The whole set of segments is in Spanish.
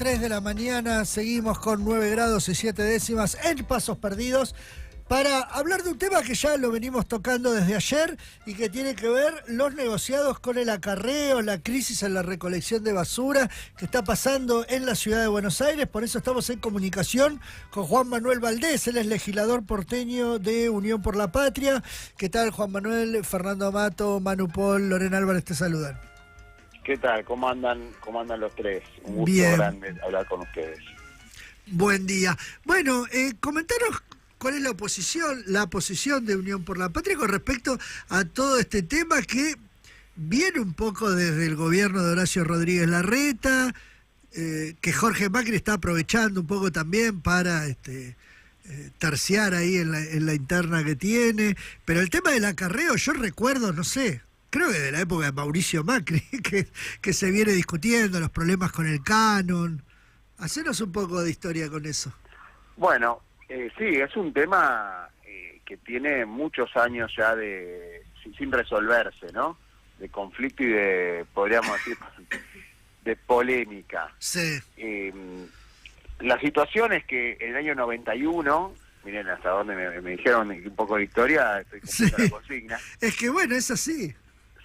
3 de la mañana, seguimos con 9 grados y 7 décimas en Pasos Perdidos para hablar de un tema que ya lo venimos tocando desde ayer y que tiene que ver los negociados con el acarreo, la crisis en la recolección de basura que está pasando en la ciudad de Buenos Aires. Por eso estamos en comunicación con Juan Manuel Valdés, él es legislador porteño de Unión por la Patria. ¿Qué tal, Juan Manuel? Fernando Amato, Manu Pol, Lorena Álvarez te saludan. ¿Qué tal? ¿Cómo andan los tres? Un gusto Bien. grande hablar con ustedes. Buen día. Bueno, comentaros cuál es la posición de Unión por la Patria con respecto a todo este tema que viene un poco desde el gobierno de Horacio Rodríguez Larreta, que Jorge Macri está aprovechando un poco también para terciar ahí en la interna que tiene. Pero el tema del acarreo, yo recuerdo, no sé, creo que de la época de Mauricio Macri, que se viene discutiendo los problemas con el canon. Hacenos un poco de historia con eso. Bueno, sí, es un tema que tiene muchos años ya sin resolverse, ¿no? De conflicto y podríamos decir, de polémica. Sí. La situación es que en el año 91, miren hasta dónde me dijeron un poco de historia, estoy cumpliendo la consigna. Es que bueno, es así.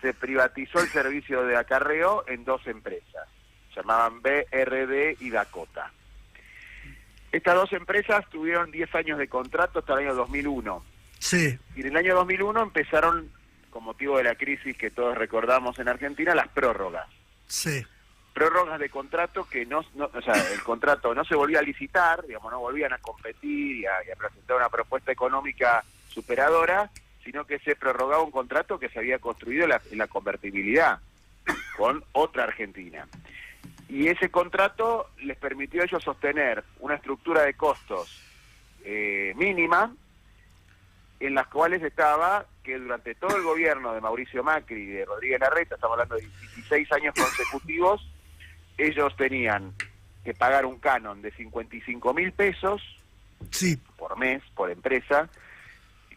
Se privatizó el servicio de acarreo en dos empresas, se llamaban BRD y Dakota. Estas dos empresas tuvieron 10 años de contrato hasta el año 2001. Sí. Y en el año 2001 empezaron, con motivo de la crisis que todos recordamos en Argentina, las prórrogas. Sí. Prórrogas de contrato que o sea, el contrato no se volvía a licitar, digamos, no volvían a competir y a presentar una propuesta económica superadora, sino que se prorrogaba un contrato que se había construido en la convertibilidad con otra Argentina. Y ese contrato les permitió a ellos sostener una estructura de costos mínima, en las cuales estaba que durante todo el gobierno de Mauricio Macri y de Rodríguez Larreta, estamos hablando de 16 años consecutivos, ellos tenían que pagar un canon de 55.000 pesos Sí. por mes, por empresa.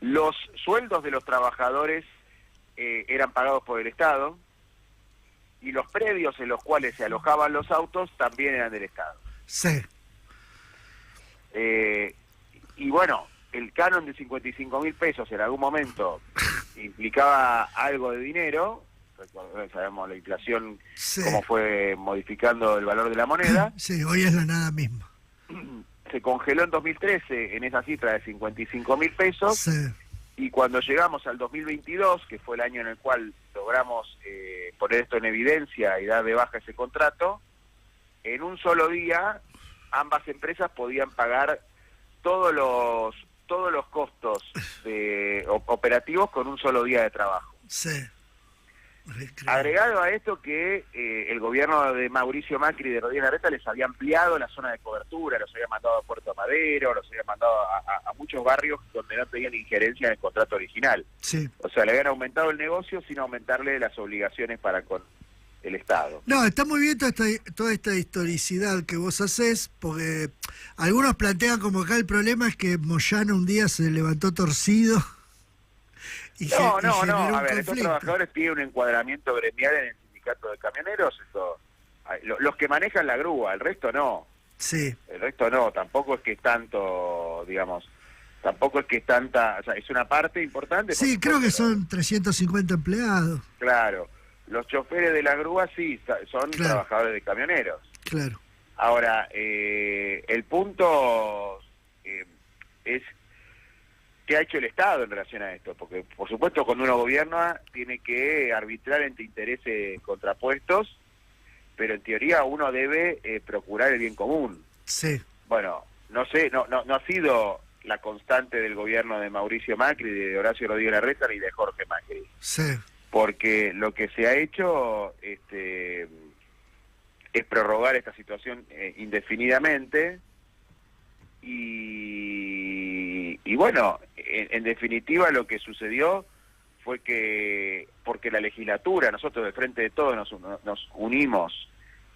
Los sueldos de los trabajadores eran pagados por el Estado y los predios en los cuales se alojaban los autos también eran del Estado. Sí. Y bueno, el canon de 55.000 pesos en algún momento implicaba algo de dinero. Sabemos la inflación, Sí. cómo fue modificando el valor de la moneda. Sí, hoy es la nada misma. Se congeló en 2013 en esa cifra de 55.000 pesos. Sí. Y cuando llegamos al 2022, que fue el año en el cual logramos poner esto en evidencia y dar de baja ese contrato, en un solo día ambas empresas podían pagar todos los costos operativos con un solo día de trabajo. Sí. Agregado a esto que el gobierno de Mauricio Macri y de Rodríguez Larreta les había ampliado la zona de cobertura, los había mandado a Puerto Madero, los había mandado a muchos barrios donde no tenían injerencia en el contrato original. Sí. O sea, le habían aumentado el negocio sin aumentarle las obligaciones para con el Estado. No, está muy bien toda esta historicidad que vos hacés, porque algunos plantean como acá el problema es que Moyano un día se levantó torcido. No, a ver, estos trabajadores piden un encuadramiento gremial en el sindicato de camioneros, los que manejan la grúa, el resto no. Sí. El resto no, tampoco es que es tanto, digamos, tampoco es que es tanta, o sea, es una parte importante. Sí, creo que son 350 empleados. Claro, los choferes de la grúa sí, son trabajadores de camioneros. Claro. Ahora, el punto es qué ha hecho el Estado en relación a esto, porque por supuesto cuando uno gobierna tiene que arbitrar entre intereses contrapuestos, pero en teoría uno debe procurar el bien común. Sí. Bueno, no sé, no ha sido la constante del gobierno de Mauricio Macri, de Horacio Rodríguez Larreta ni de Jorge Macri. Sí. Porque lo que se ha hecho es prorrogar esta situación indefinidamente y bueno, en definitiva lo que sucedió fue que, porque la legislatura, nosotros de Frente de Todos nos unimos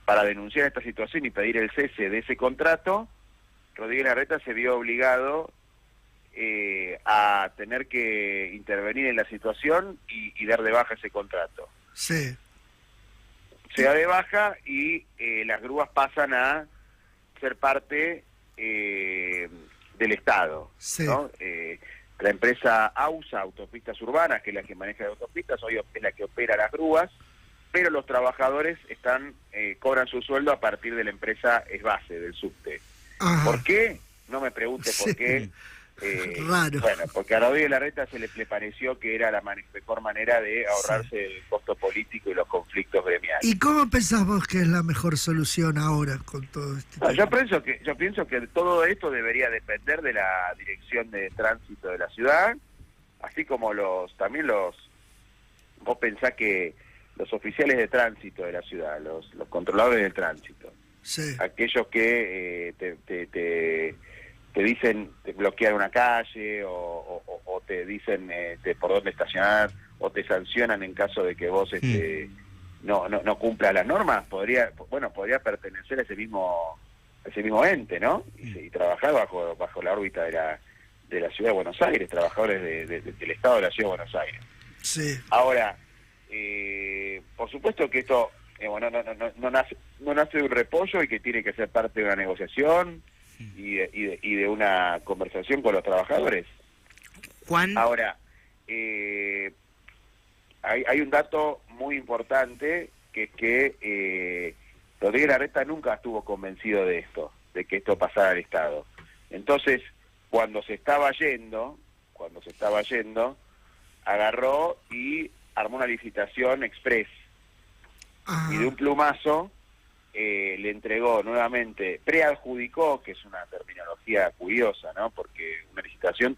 para denunciar esta situación y pedir el cese de ese contrato, Rodríguez Larreta se vio obligado a tener que intervenir en la situación y dar de baja ese contrato. Sí. Se da de baja y las grúas pasan a ser parte del Estado, Sí. ¿no? La empresa AUSA, Autopistas Urbanas, que es la que maneja las autopistas, hoy es la que opera las grúas, pero los trabajadores cobran su sueldo a partir de la empresa Esbase, del subte. Ajá. ¿Por qué? No me pregunte por Sí. qué. Raro. Bueno, porque a Rodríguez Larreta le pareció que era la mejor manera de ahorrarse el costo político y los conflictos gremiales. ¿Y cómo pensás vos que es la mejor solución ahora con todo este No, tema? yo pienso que todo esto debería depender de la dirección de tránsito de la ciudad, así como vos pensás que los oficiales de tránsito de la ciudad, los controladores del tránsito, Sí. aquellos que te dicen bloquear una calle o te dicen por dónde estacionar o te sancionan en caso de que vos no cumpla las normas, podría pertenecer a ese mismo ente, ¿no? Y trabajar bajo la órbita de la ciudad de Buenos Aires, trabajadores del Estado de la ciudad de Buenos Aires. Sí. Ahora, por supuesto que esto no nace de un repollo y que tiene que ser parte de una negociación y de una conversación con los trabajadores. Juan. Ahora, hay un dato muy importante, que es que Rodríguez Larreta nunca estuvo convencido de que esto pasara al Estado. Entonces, cuando se estaba yendo, agarró y armó una licitación express. Ajá. Y de un plumazo le entregó nuevamente, preadjudicó, que es una terminología curiosa, ¿no? Porque una licitación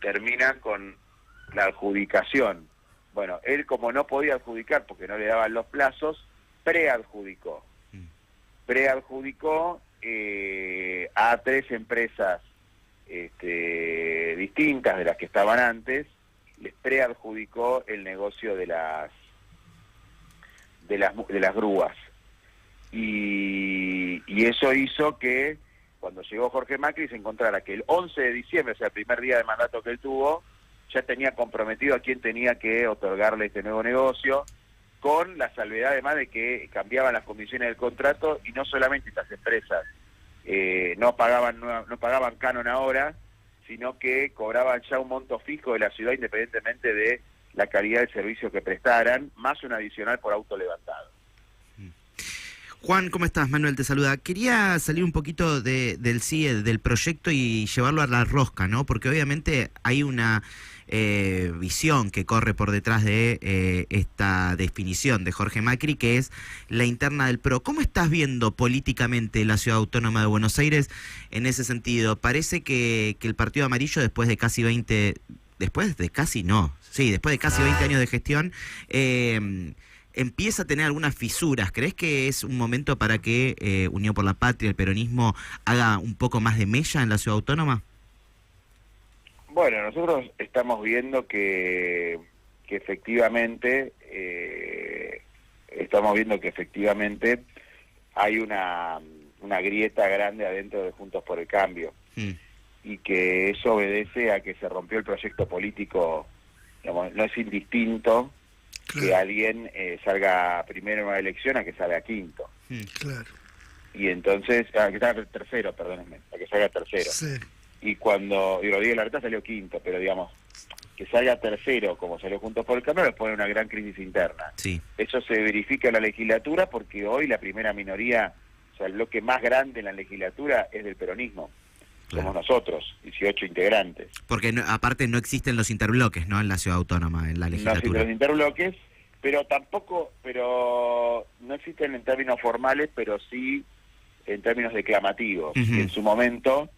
termina con la adjudicación. Bueno, él, como no podía adjudicar porque no le daban los plazos, preadjudicó. Preadjudicó a 3 empresas distintas de las que estaban antes, les preadjudicó el negocio de las grúas. Y eso hizo que cuando llegó Jorge Macri se encontrara que el 11 de diciembre, o sea, el primer día de mandato que él tuvo, ya tenía comprometido a quién tenía que otorgarle este nuevo negocio, con la salvedad además de que cambiaban las condiciones del contrato y no solamente estas empresas no pagaban canon ahora, sino que cobraban ya un monto fijo de la ciudad independientemente de la calidad del servicio que prestaran, más un adicional por auto levantado. Juan, ¿cómo estás? Manuel te saluda. Quería salir un poquito del CIE, del proyecto, y llevarlo a la rosca, ¿no? Porque obviamente hay una visión que corre por detrás de esta definición de Jorge Macri, que es la interna del PRO. ¿Cómo estás viendo políticamente la Ciudad Autónoma de Buenos Aires en ese sentido? Parece que el Partido Amarillo, después de casi 20 años de gestión, empieza a tener algunas fisuras. ¿Crees que es un momento para que Unión por la Patria, el peronismo, haga un poco más de mella en la Ciudad Autónoma? Bueno, nosotros estamos viendo que efectivamente hay una grieta grande adentro de Juntos por el Cambio, y que eso obedece a que se rompió el proyecto político. Digamos, no es indistinto que alguien salga primero en una elección a que salga quinto. Claro. Y entonces, que salga tercero, perdónenme, a que salga tercero. Sí. Y Rodríguez Larreta salió quinto, pero digamos, que salga tercero, como salió Juntos por el Cambio, les pone una gran crisis interna. Sí. Eso se verifica en la legislatura porque hoy la primera minoría, o sea, el bloque más grande en la legislatura es del peronismo. Claro. Somos nosotros, 18 integrantes. Porque aparte no existen los interbloques, ¿no? En la Ciudad Autónoma, en la No existen legislatura. los interbloques, pero no existen en términos formales, pero sí en términos declamativos. Uh-huh. Y en su momento,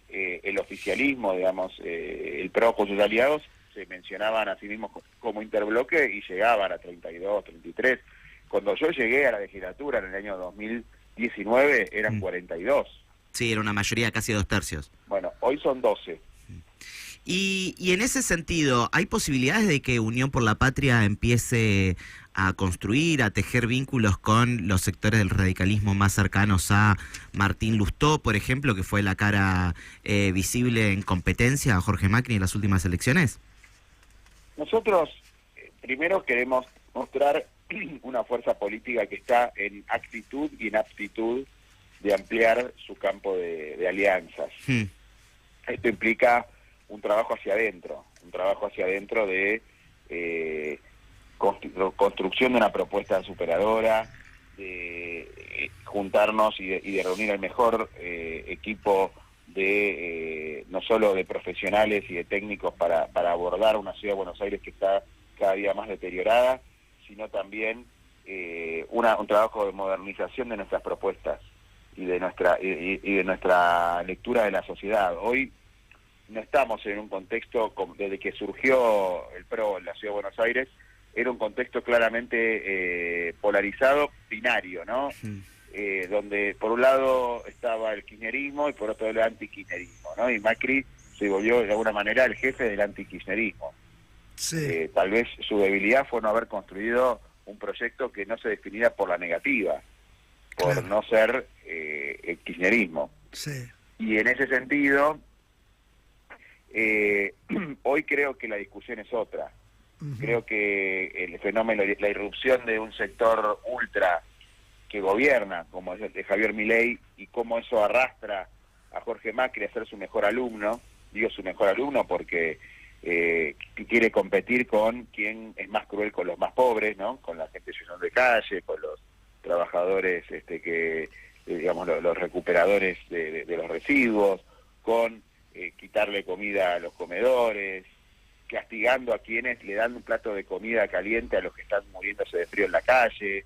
el oficialismo, digamos, el PRO con sus aliados, se mencionaban a sí mismos como interbloque y llegaban a 32, 33. Cuando yo llegué a la legislatura en el año 2019 eran 42. Sí, era una mayoría, casi 2/3. Bueno, hoy son 12. Y en ese sentido, ¿hay posibilidades de que Unión por la Patria empiece a construir, a tejer vínculos con los sectores del radicalismo más cercanos a Martín Lustó, por ejemplo, que fue la cara visible en competencia a Jorge Macri en las últimas elecciones? Nosotros primero queremos mostrar una fuerza política que está en actitud y en aptitud de ampliar su campo de alianzas. Mm. Esto implica un trabajo hacia adentro de construcción de una propuesta superadora, de juntarnos y de reunir el mejor equipo de no solo de profesionales y de técnicos para abordar una ciudad de Buenos Aires que está cada día más deteriorada, sino también un trabajo de modernización de nuestras propuestas y de nuestra lectura de la sociedad. Hoy no estamos en un contexto, desde que surgió el PRO en la Ciudad de Buenos Aires, era un contexto claramente polarizado, binario, ¿no? Donde por un lado estaba el kirchnerismo y por otro el antikirchnerismo, ¿no? Y Macri se volvió de alguna manera el jefe del antikirchnerismo. Sí. Tal vez su debilidad fue no haber construido un proyecto que no se definiera por la negativa, por Claro. no ser el kirchnerismo. Sí. Y en ese sentido, hoy creo que la discusión es otra. Ujú. Creo que el fenómeno, la irrupción de un sector ultra que gobierna, como es el de Javier Milei, y cómo eso arrastra a Jorge Macri a ser su mejor alumno, digo su mejor alumno porque quiere competir con quien es más cruel con los más pobres, ¿no? Con la gente de calle, con los trabajadores digamos los recuperadores de los residuos, con quitarle comida a los comedores, castigando a quienes le dan un plato de comida caliente a los que están muriéndose de frío en la calle.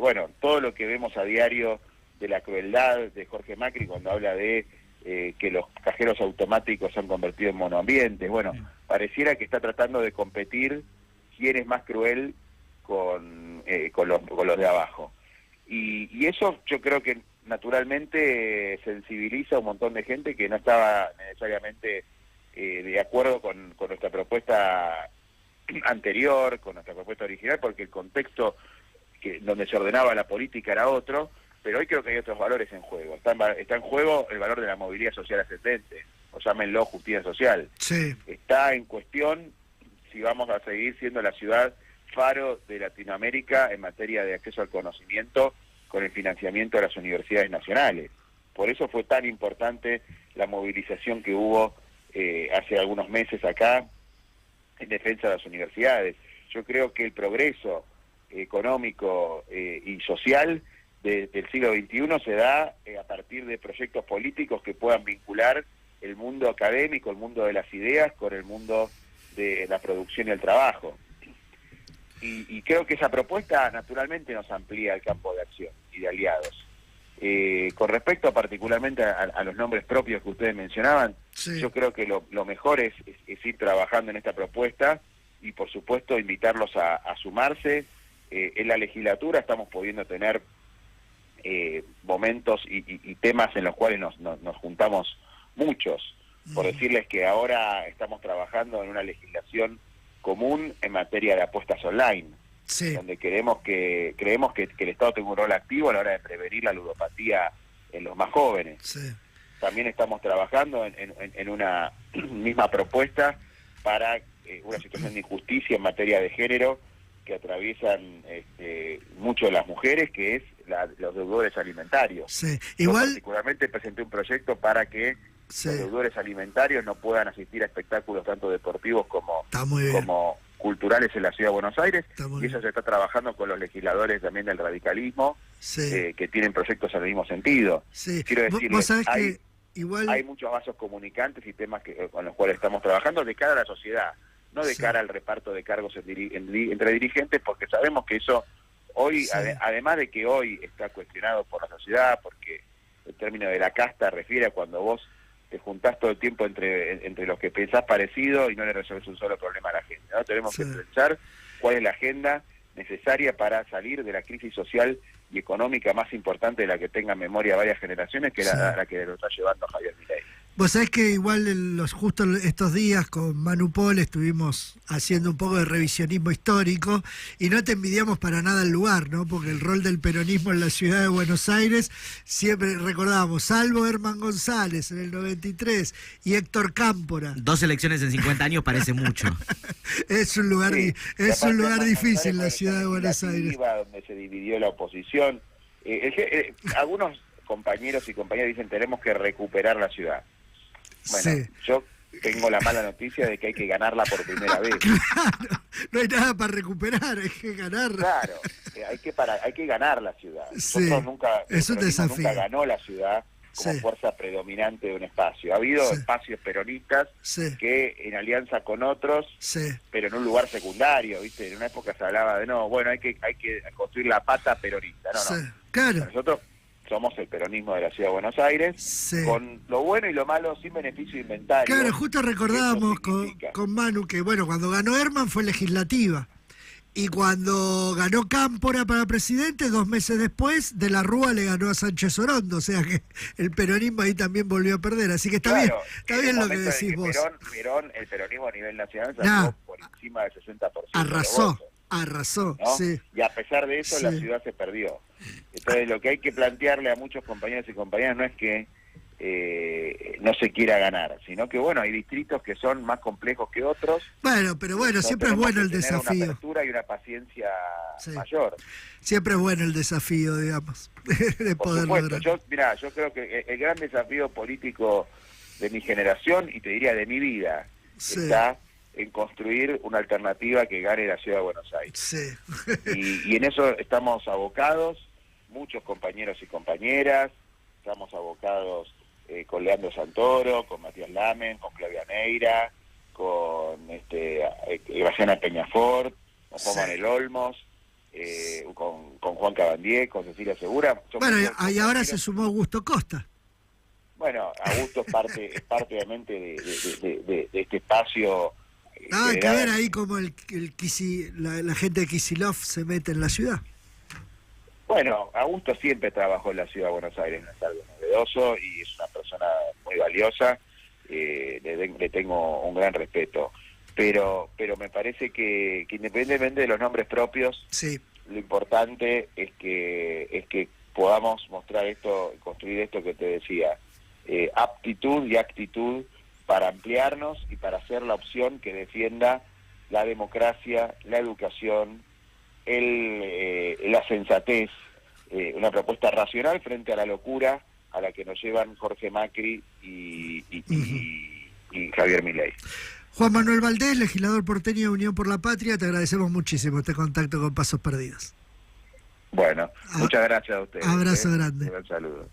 Bueno, todo lo que vemos a diario de la crueldad de Jorge Macri cuando habla de que los cajeros automáticos se han convertido en monoambientes. Bueno, pareciera que está tratando de competir quién es más cruel con los de abajo. Y eso yo creo que naturalmente sensibiliza a un montón de gente que no estaba necesariamente de acuerdo con nuestra propuesta anterior, con nuestra propuesta original, porque el contexto donde se ordenaba la política era otro, pero hoy creo que hay otros valores en juego. Está en juego el valor de la movilidad social ascendente, o llámenlo justicia social. Sí. Está en cuestión si vamos a seguir siendo la ciudad faro de Latinoamérica en materia de acceso al conocimiento con el financiamiento de las universidades nacionales. Por eso fue tan importante la movilización que hubo hace algunos meses acá en defensa de las universidades. Yo creo que el progreso económico y social del siglo XXI se da a partir de proyectos políticos que puedan vincular el mundo académico, el mundo de las ideas, con el mundo de la producción y el trabajo. Y creo que esa propuesta naturalmente nos amplía el campo de acción y de aliados. Con respecto particularmente a los nombres propios que ustedes mencionaban, Sí. yo creo que lo mejor es ir trabajando en esta propuesta y por supuesto invitarlos a sumarse. En la legislatura estamos pudiendo tener momentos y temas en los cuales nos juntamos muchos. Por decirles que ahora estamos trabajando en una legislación común en materia de apuestas online, Sí. donde creemos que el Estado tiene un rol activo a la hora de prevenir la ludopatía en los más jóvenes. Sí. También estamos trabajando en una misma propuesta para una situación de injusticia en materia de género que atraviesan mucho las mujeres, que es los deudores alimentarios. Sí. Yo Igual, particularmente presenté un proyecto para que sí. los deudores alimentarios no puedan asistir a espectáculos tanto deportivos Está muy bien. como culturales en la Ciudad de Buenos Aires, Está muy y eso bien. se está trabajando con los legisladores también del radicalismo, Sí. que tienen proyectos en el mismo sentido. Sí. Quiero Vos decirles, sabés hay que igual... hay muchos vasos comunicantes y temas con los cuales estamos trabajando de cara a la sociedad, no de Sí. cara al reparto de cargos entre dirigentes, porque sabemos que eso hoy, Sí. además de que hoy está cuestionado por la sociedad, porque el término de la casta refiere a cuando vos te juntás todo el tiempo entre los que pensás parecido y no le resolvés un solo problema a la gente, ¿no? Tenemos Sí. que pensar cuál es la agenda necesaria para salir de la crisis social y económica más importante de la que tengan memoria varias generaciones, que es Sí. la que lo está llevando Javier Milei. Vos sabés que igual justo estos días con Manu Pol estuvimos haciendo un poco de revisionismo histórico y no te envidiamos para nada el lugar, ¿no? Porque el rol del peronismo en la ciudad de Buenos Aires siempre recordábamos, salvo Herman González en el 93 y Héctor Cámpora. 2 elecciones en 50 años parece mucho. Es un lugar, Sí, es aparte un lugar Herman difícil González la fue ciudad de Buenos Aires. legislativa, donde se dividió la oposición. Algunos compañeros y compañeras dicen tenemos que recuperar la ciudad. Bueno, Sí. yo tengo la mala noticia de que hay que ganarla por primera vez. Claro, no hay nada para recuperar, hay que ganarla. Claro, hay que ganar la ciudad. Sí, Nosotros nunca, el es un peronismo desafío. nunca ganó la ciudad como Sí. fuerza predominante de un espacio. Ha habido Sí. espacios peronistas Sí, que en alianza con otros, sí, pero en un lugar secundario, ¿viste? En una época se hablaba de, no, bueno, hay que construir la pata peronista. No, sí, no. claro, Nosotros somos el peronismo de la Ciudad de Buenos Aires, sí. con lo bueno y lo malo sin beneficio de inventario. Claro, justo recordábamos Eso significa. con Manu que, bueno, cuando ganó Herman fue legislativa. Y cuando ganó Cámpora para presidente, 2 meses después, De la Rúa le ganó a Sánchez Orondo. O sea que el peronismo ahí también volvió a perder. Así que está Claro, está en bien un lo que momento en decís vos. El peronismo a nivel nacional No. sacó por encima del 60% de los Arrasó, votos, arrasó, ¿no? sí. Y a pesar de eso, la Sí. ciudad se perdió. Entonces, lo que hay que plantearle a muchos compañeros y compañeras no es que no se quiera ganar, sino que, bueno, hay distritos que son más complejos que otros. Bueno, pero bueno, Entonces, siempre es tenemos bueno que el tener una desafío. apertura y una paciencia Sí. mayor. Siempre es bueno el desafío, digamos, de Por poder supuesto, lograr. yo creo que el gran desafío político de mi generación, y te diría de mi vida, Sí. está en construir una alternativa que gane la Ciudad de Buenos Aires. Sí. Y en eso estamos abocados, muchos compañeros y compañeras, estamos abocados con Leandro Santoro, con Matías Lamen, con Claudia Neira, con Graciana Peñafort, con Juan Sí. Manuel Olmos, con Juan Cabandier, con Cecilia Segura. Son Bueno, muchos y ahora compañeros. se sumó Augusto Costa. Bueno, Augusto es parte obviamente de este espacio. Nada que que da- ver ahí como la gente de Kicillof se mete en la ciudad. Bueno, Augusto siempre trabajó en la Ciudad de Buenos Aires, no es algo novedoso y es una persona muy valiosa, le tengo un gran respeto. Pero me parece que independientemente de los nombres propios, Sí, lo importante es que podamos mostrar esto, construir esto que te decía, aptitud y actitud para ampliarnos y para ser la opción que defienda la democracia, la educación, la sensatez, una propuesta racional frente a la locura a la que nos llevan Jorge Macri y Javier Milei. Juan Manuel Valdés, legislador porteño de Unión por la Patria, te agradecemos muchísimo este contacto con Pasos Perdidos. Bueno, muchas gracias a ustedes. Abrazo grande. Un gran saludo.